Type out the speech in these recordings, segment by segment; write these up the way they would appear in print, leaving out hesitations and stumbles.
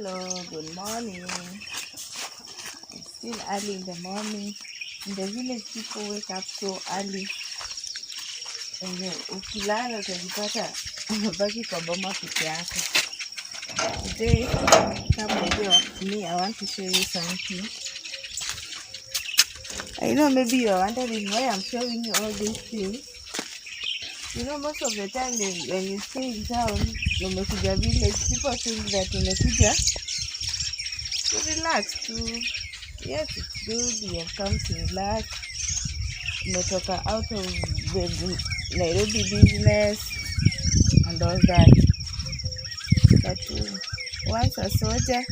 Hello, good morning. It's still early in the morning. In the village, people wake up so early. And ukilala utajipata umebaki kwa boma peke yako. Today, come with me, I want to show you something. I know maybe you're wondering why I'm showing you all these things. You know, most of the time when you stay in town, umekuja village, people think that umekuja to relax, yes, it's good, you have come to relax. Umetoka out of the Nairobi business and all that. But once a soldier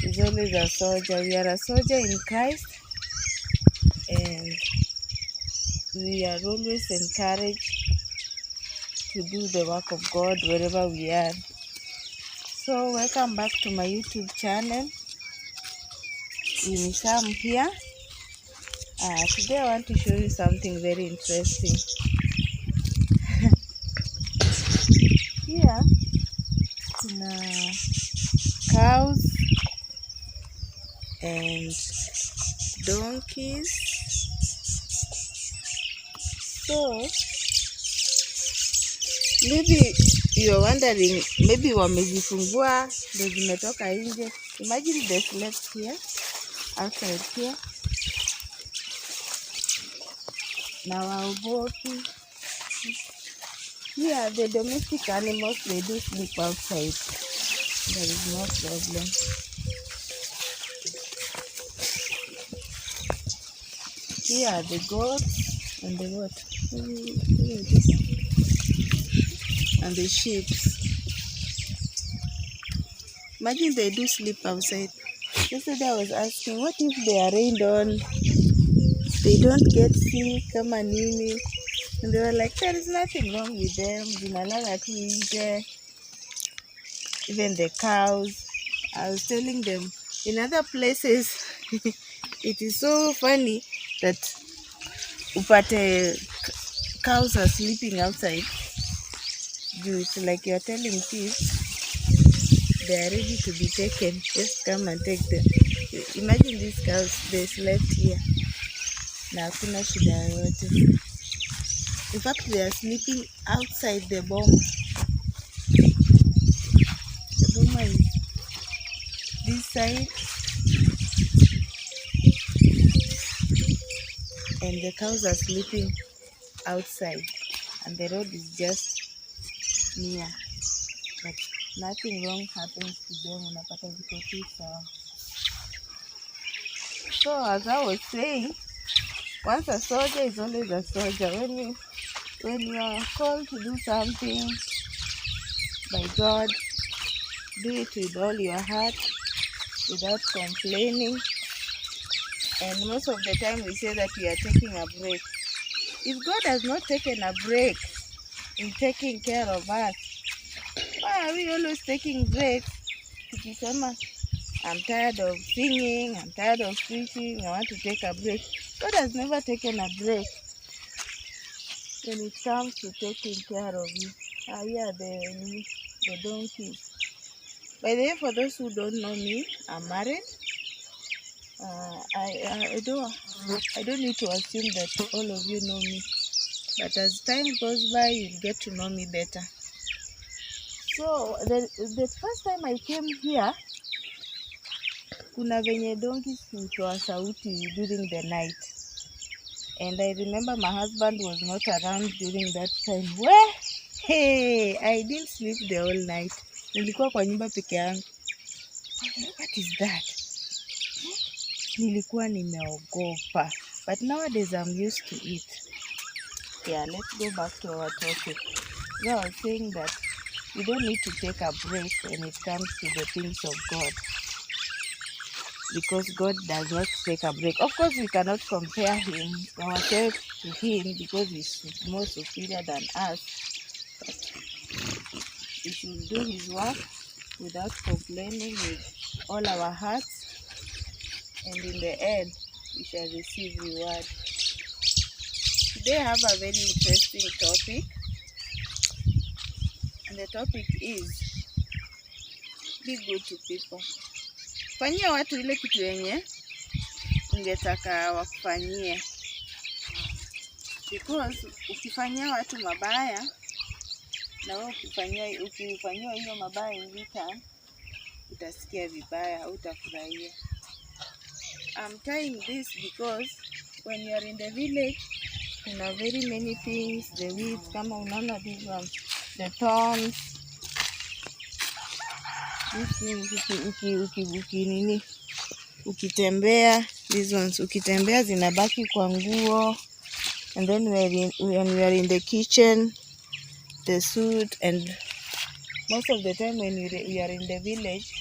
is always a soldier. We are a soldier in Christ, and we are always encouraged to do the work of God wherever we are. So welcome back to my YouTube channel. In Sam here. Today I want to show you something very interesting. Here, cows and donkeys. So maybe you're wondering, maybe wamezifungua ndio zimetoka nje. Imagine they slept here, outside here. Now waogopi. Here, the domestic animals, they do sleep outside. There is no problem. Here are the goats and the what? And the sheep. Imagine they do sleep outside. Yesterday I was asking, what if they are rained on? They don't get sick, kama nini? And they were like, there is nothing wrong with them. Zinalala tu nje. Even the cows. I was telling them, in other places, it is so funny that upate cows are sleeping outside. It's like you're telling kids they are ready to be taken. Just come and take them. Imagine these cows, they slept here. Na hakuna shida yoyote. In fact, they are sleeping outside the boma. The boma is this side. And the cows are sleeping outside. And the road is just near. But nothing wrong happens to them. Unapata ziko tu sawa. So as I was saying, once a soldier is always a soldier. When you are called to do something by God, do it with all your heart, without complaining. And most of the time we say that we are taking a break. If God has not taken a break in taking care of us, why are we always taking breaks? Tukisema, I'm tired of singing, I'm tired of preaching, I want to take a break. God has never taken a break when it comes to taking care of you. Yeah, the donkeys. By the way, for those who don't know me, I'm married. I don't need to assume that all of you know me. But as time goes by, you'll get to know me better. So, the first time I came here, kuna venye donkeys hutoa sauti during the night. And I remember my husband was not around during that time. Hey, I didn't sleep the whole night. Nilikuwa kwa nyumba peke yangu. What is that? Nilikuwa nimeogopa. But nowadays I'm used to it. Yeah, let's go back to our topic. So I was saying that you don't need to take a break when it comes to the things of God. Because God does not take a break. Of course, we cannot compare ourselves to him because he's more superior than us. But we should do his work without complaining, with all our hearts. And in the end, we shall receive reward. Today I have a very interesting topic. And the topic is, be good to people. Fanyia watu ile kitu yenye ungetaka wakufanyie, because ukifanyia watu mabaya na wewe ukifanyia hiyo mabaya in return, utasikia vibaya, hautafurahia. I'm telling this because when you are in the village, kuna very many things, the weeds, kama unaona these ones, the thorns, ukitembea, these ones, ukitembea zinabaki kwa nguo, and then when we are in the kitchen, the soot, and most of the time when we are in the village,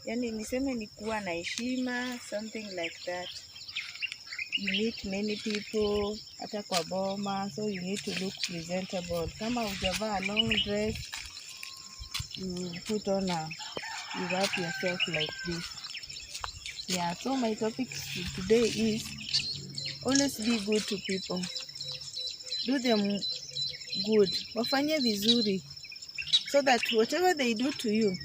yani niseme ni kuwa na heshima, something like that. You meet many people, hata kwa boma, so you need to look presentable. Kama hujavaa long dress, you put on you wrap yourself like this. Yeah, so my topic today is always be good to people. Do them good. Wafanye vizuri, so that whatever they do to you,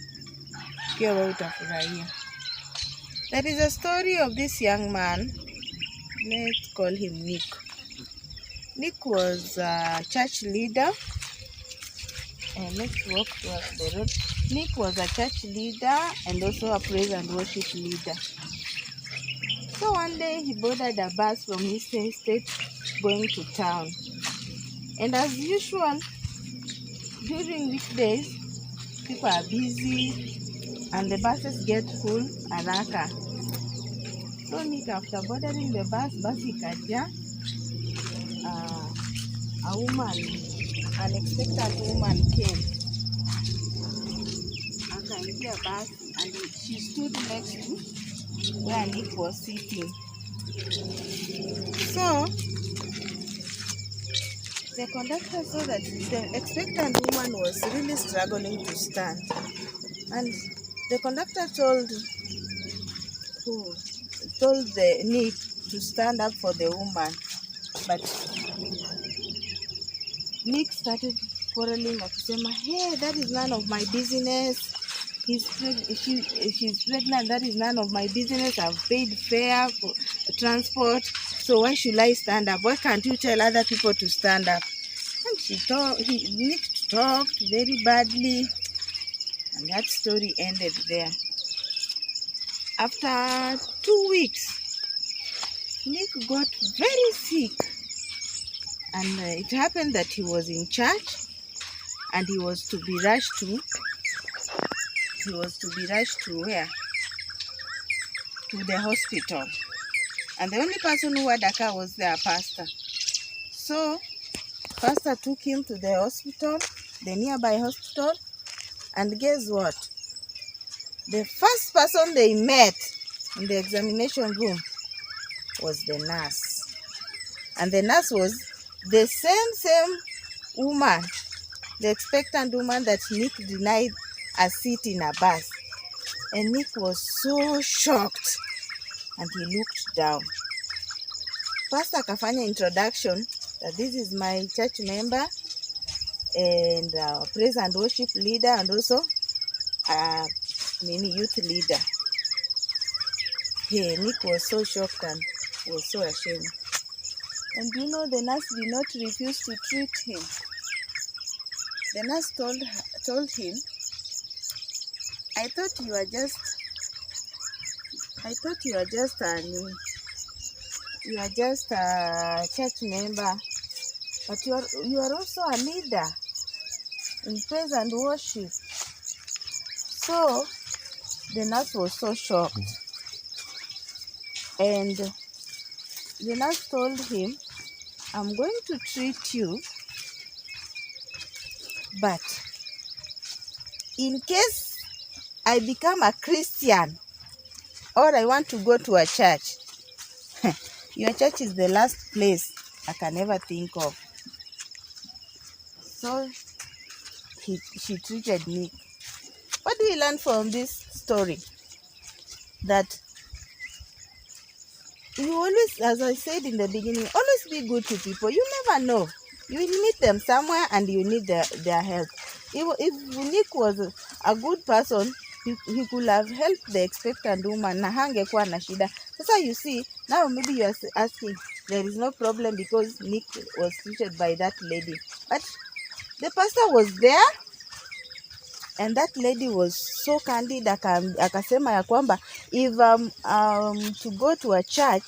pia wewe utafurahia. There is a story of this young man. Let's call him Nick. Nick was a church leader. And let's walk towards the road. Nick was a church leader and also a praise and worship leader. So one day he boarded a bus from his state going to town. And as usual, during weekdays, people are busy and the buses get full haraka. So Nick, after boarding the bus ikaja, a woman, unexpected woman came. Akaingia bus and she stood next to where Nick was sitting. So the conductor saw that the expectant woman was really struggling to stand, and the conductor told the Nick to stand up for the woman, but Nick started quarreling, akisema, hey, that is none of my business. She's pregnant, that is none of my business. I've paid fare for transport, so why should I stand up? Why can't you tell other people to stand up? And Nick talked very badly, and that story ended there. After 2 weeks, Nick got very sick, and it happened that he was in church and he was to be rushed to where? To the hospital. And the only person who had a car was their pastor. So pastor took him to the hospital, the nearby hospital, and guess what? The first person they met in the examination room was the nurse. And the nurse was the same woman, the expectant woman that Nick denied a seat in a bus. And Nick was so shocked, and he looked down. Pastor akafanya introduction that this is my church member and praise and worship leader, and also youth leader. Hey, Nick was so shocked and was so ashamed. And you know, the nurse did not refuse to treat him. The nurse told him, I thought you were just a church member, but you are also a leader in praise and worship. So the nurse was so shocked, and the nurse told him, I'm going to treat you, but in case I become a Christian or I want to go to a church, your church is the last place I can ever think of. So she treated me. What do we learn from this story? That you always, as I said in the beginning, always be good to people. You never know. You will meet them somewhere and you need their help. if Nick was a good person, he could have helped the expectant woman na hangekuwa na shida. Sasa you see, now maybe you are asking, there is no problem because Nick was treated by that lady. But the pastor was there, and that lady was so candid, akasema ya kwamba if to go to a church,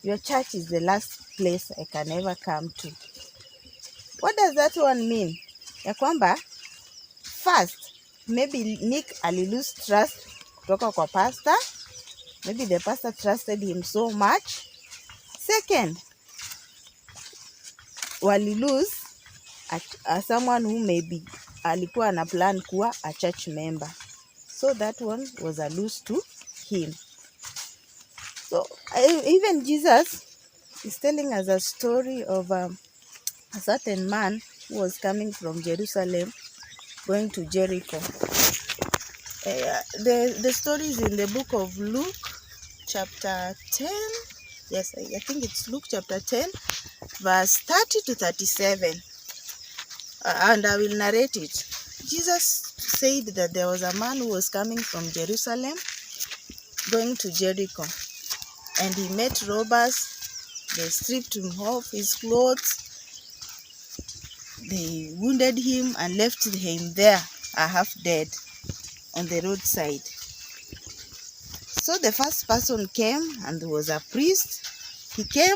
your church is the last place I can ever come to. What does that one mean? Ya kwamba first, maybe Nick alilose trust kutoka kwa pastor. Maybe the pastor trusted him so much. Second, walilose someone who maybe alikuwa na plan kuwa a church member. So that one was a lose to him. So even Jesus is telling us a story of a certain man who was coming from Jerusalem going to Jericho. The story is in the book of Luke chapter 10. Yes, I think it's Luke chapter 10 verse 30 to 37. And I will narrate it. Jesus said that there was a man who was coming from Jerusalem going to Jericho, and he met robbers. They stripped him of his clothes, they wounded him and left him there half dead on the roadside. So the first person came, and there was a priest. He came,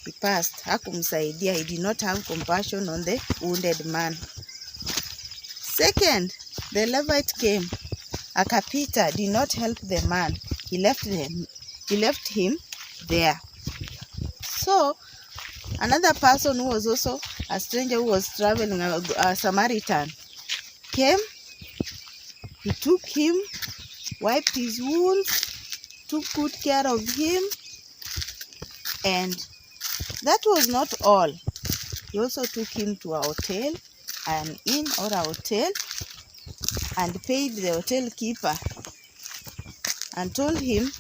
he passed, hakumsaidia. He did not have compassion on the wounded man. Second, the Levite came, akapita, did not help the man. He left him there. So another person who was also a stranger who was traveling, a Samaritan, came. He took him, wiped his wounds, took good care of him, and that was not all. He also took him to a hotel, an inn or a hotel, and paid the hotel keeper and told him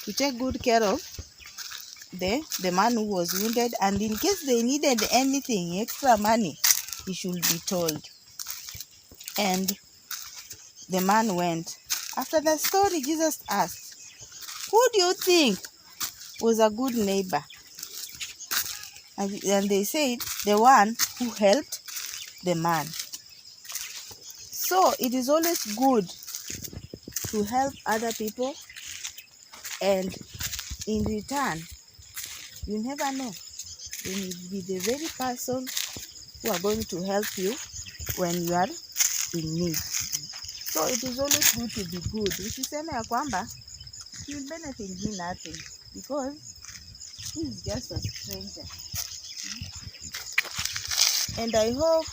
to take good care of the man who was wounded, and in case they needed anything, extra money, he should be told. And the man went. After the story, Jesus asked, who do you think was a good neighbor? And they said, the one who helped the man. So it is always good to help other people, and in return, you never know, they may be the very person who are going to help you when you are in need. So it is always good to be good. Usiseme ya kwamba you benefit me nothing because he is just a stranger. And I hope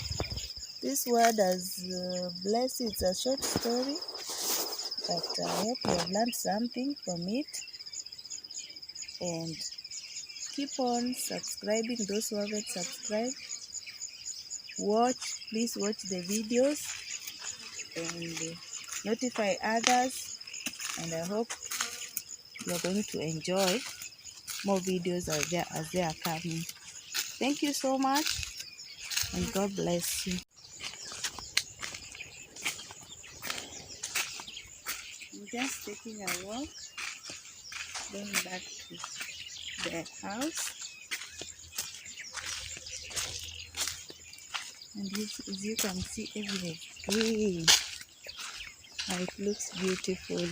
this word has blessed. It's a short story, but I hope you have learned something from it. And keep on subscribing. Those who haven't subscribed, please watch the videos and notify others. And I hope you are going to enjoy more videos as they are coming. Thank you so much, and God bless you. I'm just taking a walk, going back to the house. And as you can see, everything green. It looks beautiful.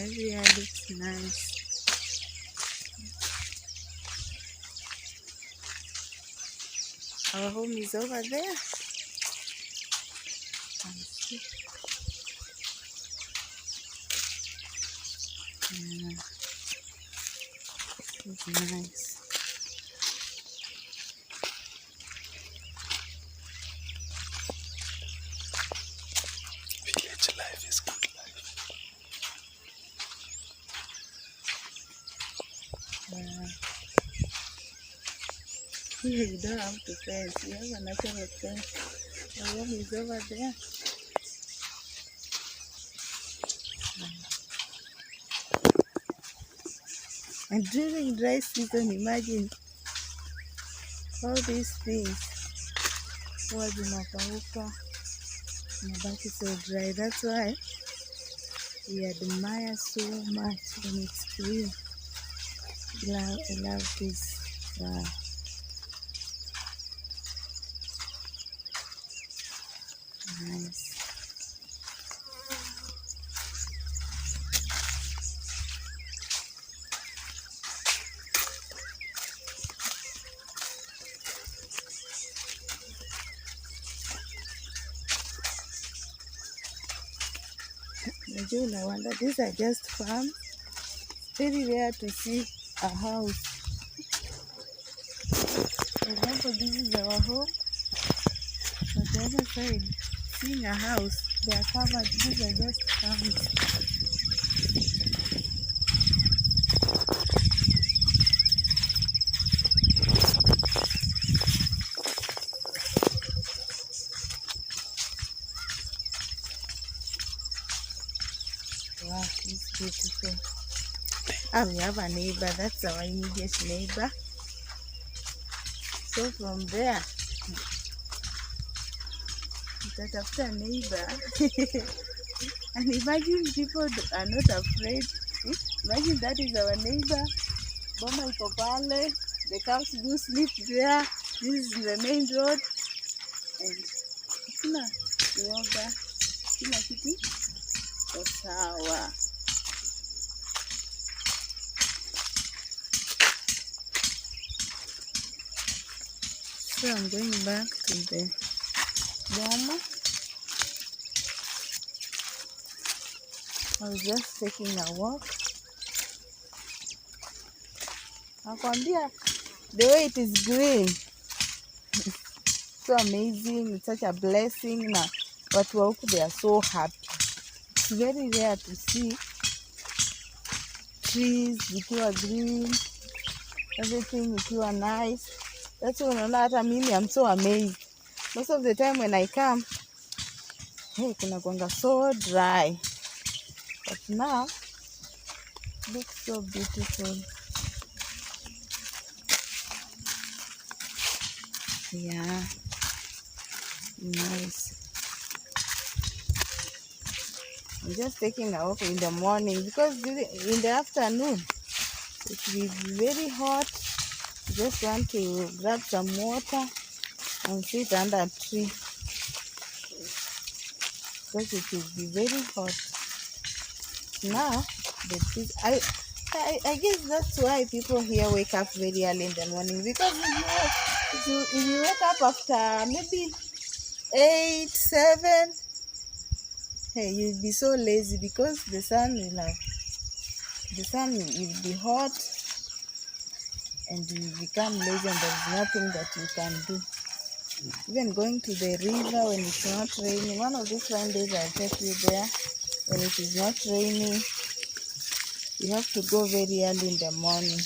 Everywhere looks nice. Our home is over there. It's nice. Village life is good life. Here you don't have to fence. You have a natural fence. The home is over there. And during dry season, imagine all these things huwa zinakauka, inabaki so dry. That's why we admire so much when it's green. I love this. Wow. Nice. I wonder, these are just farms. Very rare to see a house. For example, this is our home. On the other side, seeing a house, they are covered. These are just farms. Wow, it's beautiful. We have a neighbor. That's our immediate neighbor. So from there, utatafuta neighbor. And imagine people are not afraid. Imagine that is our neighbor. Boma iko pale. The cows do sleep there. This is the main road. And kuna yoga. Kila kitu iko sawa. So I'm going back to the boma. I was just taking a walk. Nakwambia, the way it is green, so amazing. It's such a blessing. Na watu wa huku, they are so happy. It's very rare to see trees zikiwa green, everything ikiwa nice. That's why unaona hata mimi, I'm so amazed. Most of the time when I come, hey, kuna kwanga so dry. But now, it looks so beautiful. Yeah, nice. I'm just taking a walk in the morning because in the afternoon it will be very hot. I just want to grab some water and sit under a tree because it will be very hot. Now, I guess that's why people here wake up very early in the morning, because if you wake up after maybe 8, 7, hey, you'll be so lazy because the sun will be hot and you become lazy and there's nothing that you can do. Even going to the river when it's not raining. One of these fine days I'll take you there. When it is not raining, you have to go very early in the morning.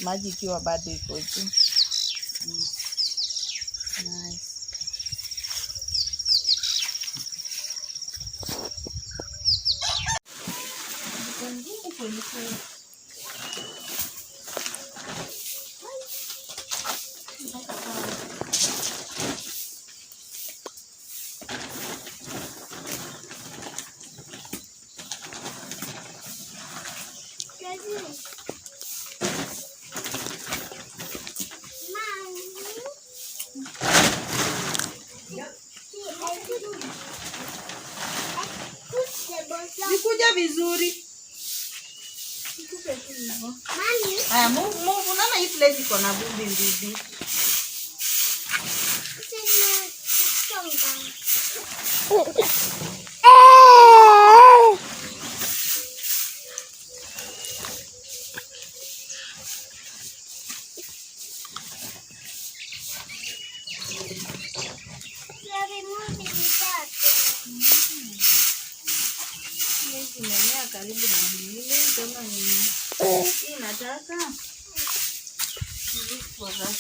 Maji ikiwa bado iko juu. Nice. Nikuja vizuri. Aya, move. Unaona hii place iko na vumbi mbili. Nimemea karibu na mwingine kama ni hii nataka look for us.